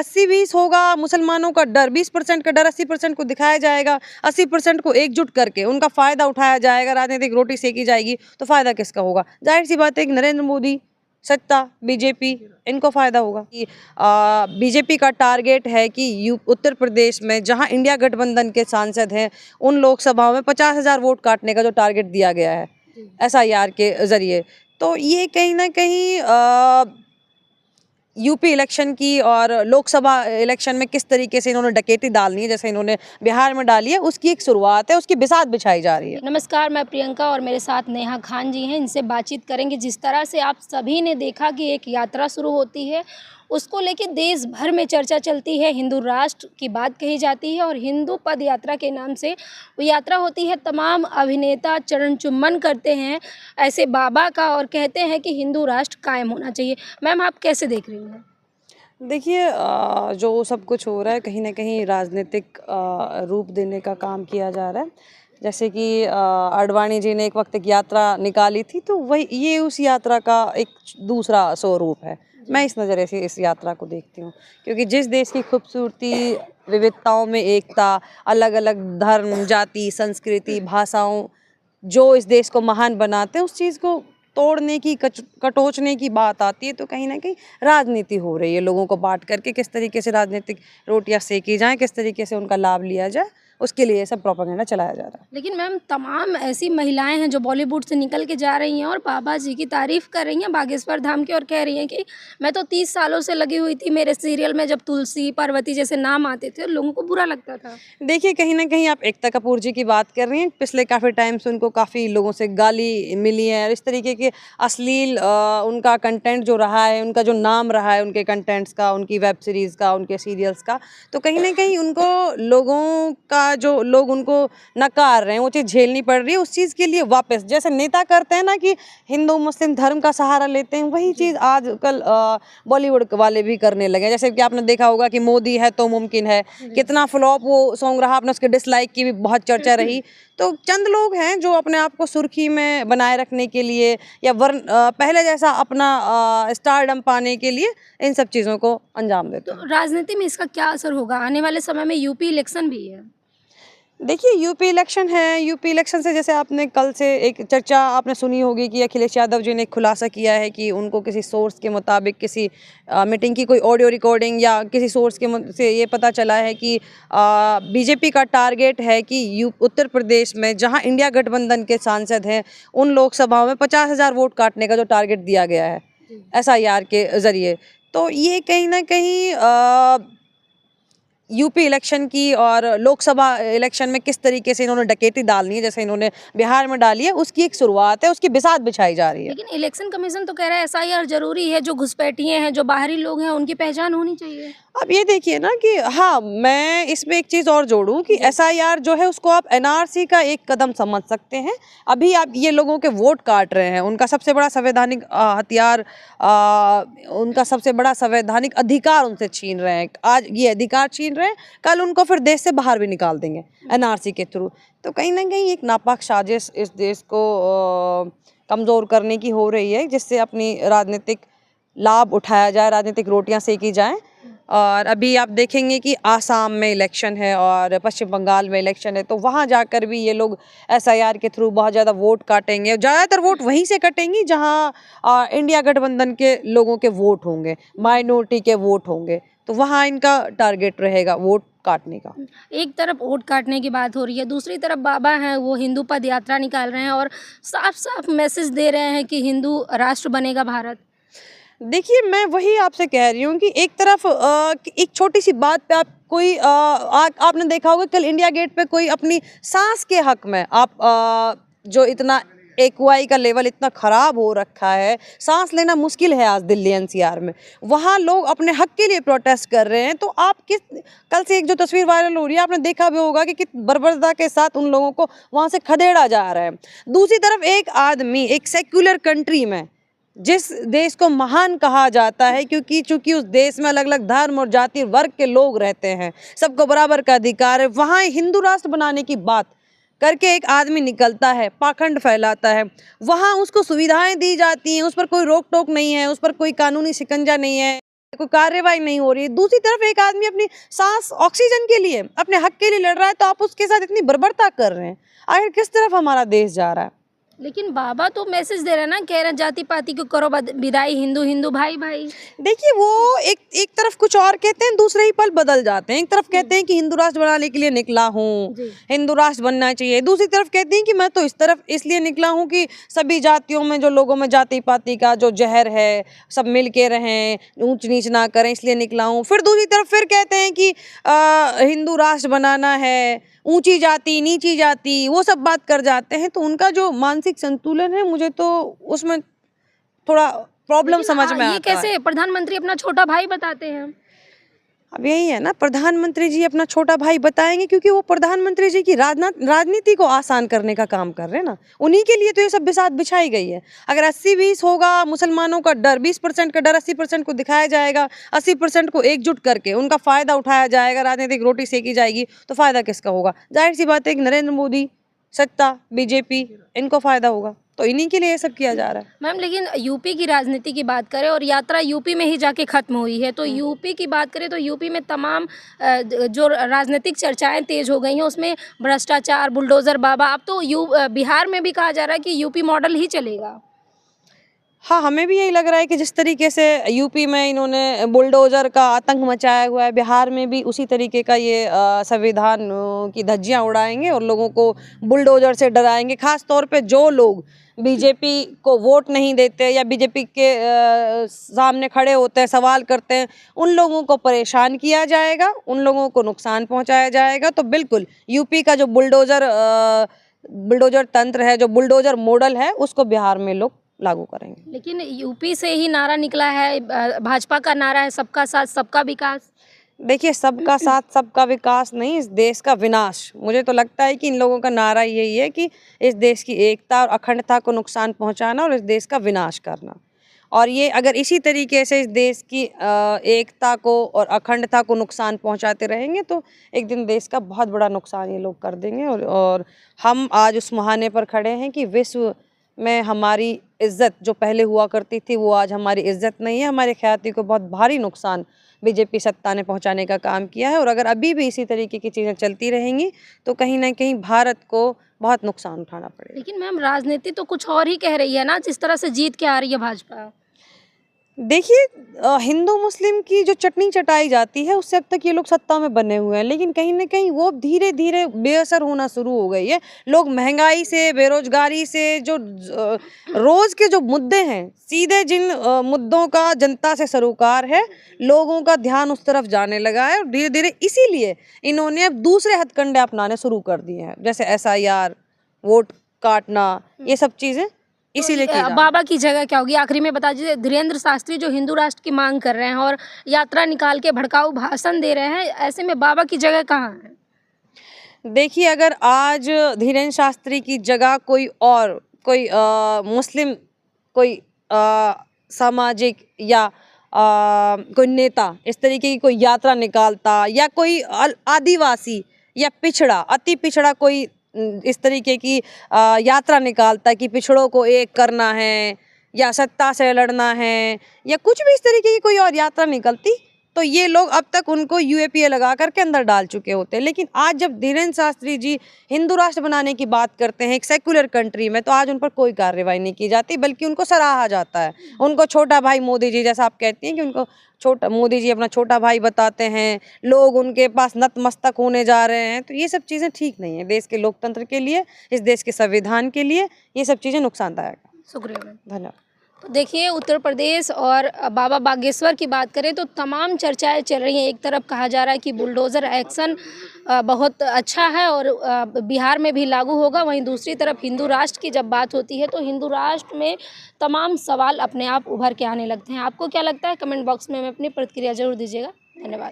80-20 होगा, मुसलमानों का डर 20% का डर 80% को दिखाया जाएगा, 80% को एकजुट करके उनका फ़ायदा उठाया जाएगा, राजनीतिक रोटी सेकी जाएगी, तो फ़ायदा किसका होगा? ज़ाहिर-सी बात है कि नरेंद्र मोदी, सत्ता, बीजेपी, इनको फ़ायदा होगा कि बीजेपी का टारगेट है कि उत्तर प्रदेश में जहां इंडिया गठबंधन के सांसद हैं, उन लोकसभाओं में 50,000 वोट काटने का जो टारगेट दिया गया है एसआईआर के ज़रिए। तो ये कहीं न कहीं यूपी इलेक्शन की और लोकसभा इलेक्शन में किस तरीके से इन्होंने डकैती डालनी है, जैसे इन्होंने बिहार में डाली है, उसकी एक शुरुआत है, उसकी बिसात बिछाई जा रही है। नमस्कार, मैं प्रियंका और मेरे साथ नेहा खान जी हैं। इनसे बातचीत करेंगे। जिस तरह से आप सभी ने देखा कि एक यात्रा शुरू होती है, उसको लेके देश भर में चर्चा चलती है, हिंदू राष्ट्र की बात कही जाती है और हिंदू पद यात्रा के नाम से वो यात्रा होती है। तमाम अभिनेता चरण चुम्बन करते हैं ऐसे बाबा का और कहते हैं कि हिंदू राष्ट्र कायम होना चाहिए। मैम, आप कैसे देख रही हैं? देखिए जो सब कुछ हो रहा है कहीं न कहीं राजनीतिक रूप देने का काम किया जा रहा है। जैसे कि आडवाणी जी ने एक वक़्त एक यात्रा निकाली थी, तो वही ये उस यात्रा का एक दूसरा स्वरूप है। मैं इस नज़रिए से इस यात्रा को देखती हूँ, क्योंकि जिस देश की खूबसूरती, विविधताओं में एकता, अलग-अलग धर्म, जाति, संस्कृति, भाषाओं जो इस देश को महान बनाते हैं, उस चीज़ को तोड़ने की, कटोचने की बात आती है, तो कहीं न कहीं राजनीति हो रही है। लोगों को बाँट करके किस तरीके से राजनीतिक रोटियाँ सेकी जाएँ, किस तरीके से उनका लाभ लिया जाए, उसके लिए ये सब प्रोपेगेंडा चलाया जा रहा है। लेकिन मैम, तमाम ऐसी महिलाएं हैं जो बॉलीवुड से निकल के जा रही हैं और बाबा जी की तारीफ कर रही हैं बागेश्वर धाम की और कह रही हैं कि मैं तो 30 सालों से लगी हुई थी। मेरे सीरियल में जब तुलसी, पार्वती जैसे नाम आते थे, लोगों को बुरा लगता था। देखिए, कहीं न कहीं आप एकता कपूर जी की बात कर रही हैं। पिछले काफ़ी टाइम से उनको काफ़ी लोगों से गाली मिली है और इस तरीके के अश्लील उनका कंटेंट जो रहा है, उनका जो नाम रहा है उनके कंटेंट्स का, उनकी वेब सीरीज़ का, उनके सीरियल्स का, तो कहीं न कहीं उनको लोगों का जो लोग उनको नकार रहे हैं, वो चीज़ झेलनी पड़ रही है। उस चीज़ के लिए वापस जैसे नेता करते हैं ना कि हिंदू मुस्लिम धर्म का सहारा लेते हैं, वही चीज़ आजकल बॉलीवुड वाले भी करने लगे हैं। जैसे कि आपने देखा होगा कि मोदी है तो मुमकिन है, कितना फ्लॉप वो सॉन्ग रहा, आपने उसके डिसलाइक की भी बहुत चर्चा रही। तो चंद लोग हैं जो अपने आप को सुर्खी में बनाए रखने के लिए या पहले जैसा अपना स्टारडम पाने के लिए इन सब चीज़ों को अंजाम देते तो हैं। राजनीति में इसका क्या असर होगा? आने वाले समय में यूपी इलेक्शन भी है। देखिए, यूपी इलेक्शन है, यूपी इलेक्शन से जैसे आपने कल से एक चर्चा आपने सुनी होगी कि अखिलेश यादव जी ने खुलासा किया है कि उनको किसी सोर्स के मुताबिक किसी मीटिंग की कोई ऑडियो रिकॉर्डिंग या किसी सोर्स के से ये पता चला है कि बीजेपी का टारगेट है कि उत्तर प्रदेश में जहां इंडिया गठबंधन के सांसद हैं, उन लोकसभाओं में 50,000 वोट काटने का जो टारगेट दिया गया है एसआईआर के ज़रिए। तो ये कहीं न कहीं यूपी इलेक्शन की और लोकसभा इलेक्शन में किस तरीके से इन्होंने डकैती डालनी है, जैसे इन्होंने बिहार में डाली है, उसकी एक शुरुआत है, उसकी बिसात बिछाई जा रही है। लेकिन इलेक्शन कमीशन तो कह रहा है एसआईआर जरूरी है। जो घुसपैठिए हैं, जो बाहरी लोग हैं, उनकी पहचान होनी चाहिए। अब ये देखिए ना कि हाँ, मैं इसमें एक चीज़ और जोड़ूँ कि एसआईआर जो है उसको आप एनआरसी का एक कदम समझ सकते हैं। अभी आप ये लोगों के वोट काट रहे हैं, उनका सबसे बड़ा संवैधानिक हथियार, उनका सबसे बड़ा संवैधानिक अधिकार उनसे छीन रहे हैं। आज ये अधिकार छीन रहे हैं, कल उनको फिर देश से बाहर भी निकाल देंगे एनआरसी के थ्रू। तो कहीं न कहीं एक नापाक साजिश इस देश को कमज़ोर करने की हो रही है, जिससे अपनी राजनीतिक लाभ उठाया जाए, राजनीतिक रोटियां सेकी जाएं। और अभी आप देखेंगे कि आसाम में इलेक्शन है और पश्चिम बंगाल में इलेक्शन है, तो वहाँ जाकर भी ये लोग एसआईआर के थ्रू बहुत ज़्यादा वोट काटेंगे। ज़्यादातर वोट वहीं से कटेंगी जहाँ इंडिया गठबंधन के लोगों के वोट होंगे, माइनॉरिटी के वोट होंगे, तो वहाँ इनका टारगेट रहेगा वोट काटने का। एक तरफ वोट काटने की बात हो रही है, दूसरी तरफ बाबा हैं वो हिंदू पद यात्रा निकाल रहे हैं और साफ साफ मैसेज दे रहे हैं कि हिंदू राष्ट्र बनेगा भारत। देखिए, मैं वही आपसे कह रही हूँ कि एक तरफ एक छोटी-सी बात पे आप कोई आपने देखा होगा कल इंडिया गेट पे कोई अपनी साँस के हक में जो इतना एक्यूआई का लेवल इतना ख़राब हो रखा है, साँस लेना मुश्किल है आज दिल्ली एनसीआर में। वहाँ लोग अपने हक के लिए प्रोटेस्ट कर रहे हैं, तो आप कल से एक जो तस्वीर वायरल हो रही है, आपने देखा भी होगा कि किस बर्बरता के साथ उन लोगों को वहाँ से खदेड़ा जा रहा है। दूसरी तरफ एक आदमी एक सेक्युलर कंट्री में जिस देश को महान कहा जाता है, क्योंकि चूंकि उस देश में अलग अलग धर्म और जाति वर्ग के लोग रहते हैं, सबको बराबर का अधिकार है, वहाँ हिंदू राष्ट्र बनाने की बात करके एक आदमी निकलता है, पाखंड फैलाता है, वहाँ उसको सुविधाएं दी जाती हैं, उस पर कोई रोक टोक नहीं है, उस पर कोई कानूनी शिकंजा नहीं है। कोई कार्रवाई नहीं हो रही है, दूसरी तरफ एक आदमी अपनी सांस ऑक्सीजन के लिए अपने हक के लिए लड़ रहा है, तो आप उसके साथ इतनी बर्बरता कर रहे हैं। आखिर किस तरफ हमारा देश जा रहा है? लेकिन बाबा तो मैसेज दे रहे हैं ना, कह रहे हैं जाति पाति को करो विदाई, हिंदू हिंदू भाई भाई। देखिए वो एक तरफ कुछ और कहते हैं, दूसरे ही पल बदल जाते हैं। एक तरफ कहते हैं कि हिंदू राष्ट्र बनाने के लिए निकला हूँ, हिंदू राष्ट्र बनना चाहिए, दूसरी तरफ कहते हैं कि मैं तो इस तरफ इसलिए निकला हूँ कि सभी जातियों में जो लोगों में जाति पाति का जो जहर है सब मिल के रहें, ऊंच नीच ना करें, इसलिए निकला हूँ। फिर दूसरी तरफ फिर कहते हैं कि हिंदू राष्ट्र बनाना है, ऊंची जाति नीची जाति वो सब बात कर जाते हैं। तो उनका जो मानसिक संतुलन है, मुझे तो उसमें थोड़ा प्रॉब्लम समझ में आता है। ये कैसे प्रधानमंत्री अपना छोटा भाई बताते हैं? अब यही है ना, प्रधानमंत्री जी अपना छोटा भाई बताएंगे क्योंकि वो प्रधानमंत्री जी की राजनीति को आसान करने का काम कर रहे हैं ना। उन्हीं के लिए तो ये सब बिसात बिछाई गई है। अगर 80-20 होगा, मुसलमानों का डर 20% का डर 80% को दिखाया जाएगा, 80% को एकजुट करके उनका फ़ायदा उठाया जाएगा, राजनीतिक रोटी सेकी जाएगी, तो फ़ायदा किसका होगा? जाहिर सी बात है कि नरेंद्र मोदी, सत्ता, बीजेपी, इनको फ़ायदा होगा। तो इन्हीं के लिए ये सब किया जा रहा है। मैम लेकिन यूपी की राजनीति की बात करें और यात्रा यूपी में ही जाके खत्म हुई है, तो यूपी की बात करें तो यूपी में तमाम जो राजनीतिक चर्चाएं तेज हो गई हैं, उसमें भ्रष्टाचार, बुलडोज़र बाबा। अब तो बिहार में भी कहा जा रहा है कि यूपी मॉडल ही चलेगा। हाँ, हमें भी यही लग रहा है कि जिस तरीके से यूपी में इन्होंने बुलडोज़र का आतंक मचाया हुआ है, बिहार में भी उसी तरीके का ये संविधान की धज्जियां उड़ाएंगे और लोगों को बुलडोज़र से डराएंगे। खास तौर पे जो लोग बीजेपी को वोट नहीं देते या बीजेपी के सामने खड़े होते हैं, सवाल करते हैं, उन लोगों को परेशान किया जाएगा, उन लोगों को नुकसान पहुंचाया जाएगा। तो बिल्कुल यूपी का जो बुलडोज़र तंत्र है, जो बुलडोज़र मॉडल है, उसको बिहार में लोग लागू करेंगे। लेकिन यूपी से ही नारा निकला है, भाजपा का नारा है सबका साथ सबका विकास। देखिए, सबका साथ सबका विकास नहीं, इस देश का विनाश। मुझे तो लगता है कि इन लोगों का नारा यही है कि इस देश की एकता और अखंडता को नुकसान पहुंचाना और इस देश का विनाश करना। और ये अगर इसी तरीके से इस देश की एकता को और अखंडता को नुकसान पहुंचाते रहेंगे तो एक दिन देश का बहुत बड़ा नुकसान ये लोग कर देंगे। और हम आज उस मुहाने पर खड़े हैं कि विश्व में हमारी इज़्ज़त जो पहले हुआ करती थी वो आज हमारी इज़्ज़त नहीं है। हमारी ख्याति को बहुत भारी नुकसान बीजेपी सत्ता ने पहुंचाने का काम किया है। और अगर अभी भी इसी तरीके की चीज़ें चलती रहेंगी तो कहीं ना कहीं भारत को बहुत नुकसान उठाना पड़ेगा। लेकिन मैम राजनीति तो कुछ और ही कह रही है ना, जिस तरह से जीत के आ रही है भाजपा। देखिए, हिंदू मुस्लिम की जो चटनी चटाई जाती है उससे अब तक ये लोग सत्ता में बने हुए हैं, लेकिन कहीं ना कहीं वो धीरे धीरे बेअसर होना शुरू हो गई है। लोग महंगाई से, बेरोजगारी से, जो रोज के जो मुद्दे हैं, सीधे जिन मुद्दों का जनता से सरोकार है, लोगों का ध्यान उस तरफ जाने लगा है। और धीरे धीरे इसीलिए इन्होंने अब दूसरे हथकंडे अपनाने शुरू कर दिए हैं, जैसे SIR, वोट काटना, ये सब चीज़ें इसीलिए की जा रही है। बाबा की जगह क्या होगी? आखिरी में बता दीजिए, धीरेन्द्र शास्त्री जो हिंदू राष्ट्र की मांग कर रहे हैं और यात्रा निकाल के भड़काऊ भाषण दे रहे हैं, ऐसे में बाबा की जगह कहाँ है? देखिए, अगर आज धीरेन्द्र शास्त्री की जगह कोई मुस्लिम, कोई सामाजिक या कोई नेता इस तरीके की कोई यात्रा निकालता, या कोई आदिवासी या पिछड़ा, अति पिछड़ा कोई इस तरीके की यात्रा निकालता कि पिछड़ों को एक करना है या सत्ता से लड़ना है, या कुछ भी इस तरीके की कोई और यात्रा निकलती, तो ये लोग अब तक उनको UAPA लगा करके अंदर डाल चुके होते हैं। लेकिन आज जब धीरेन्द्र शास्त्री जी हिंदू राष्ट्र बनाने की बात करते हैं एक सेक्युलर कंट्री में, तो आज उन पर कोई कार्रवाई नहीं की जाती, बल्कि उनको सराहा जाता है। उनको छोटा भाई मोदी जी, जैसा आप कहती हैं कि उनको मोदी जी अपना छोटा भाई बताते हैं, लोग उनके पास नतमस्तक होने जा रहे हैं, तो ये सब चीज़ें ठीक नहीं है। देश के लोकतंत्र के लिए, इस देश के संविधान के लिए ये सब चीज़ें नुकसानदायक है। शुक्रिया मैम। धन्यवाद। तो देखिए, उत्तर प्रदेश और बाबा बागेश्वर की बात करें तो तमाम चर्चाएं चल रही हैं। एक तरफ कहा जा रहा है कि बुलडोज़र एक्शन बहुत अच्छा है और बिहार में भी लागू होगा, वहीं दूसरी तरफ हिंदू राष्ट्र की जब बात होती है तो हिंदू राष्ट्र में तमाम सवाल अपने आप उभर के आने लगते हैं। आपको क्या लगता है? कमेंट बॉक्स में अपनी प्रतिक्रिया जरूर दीजिएगा। धन्यवाद।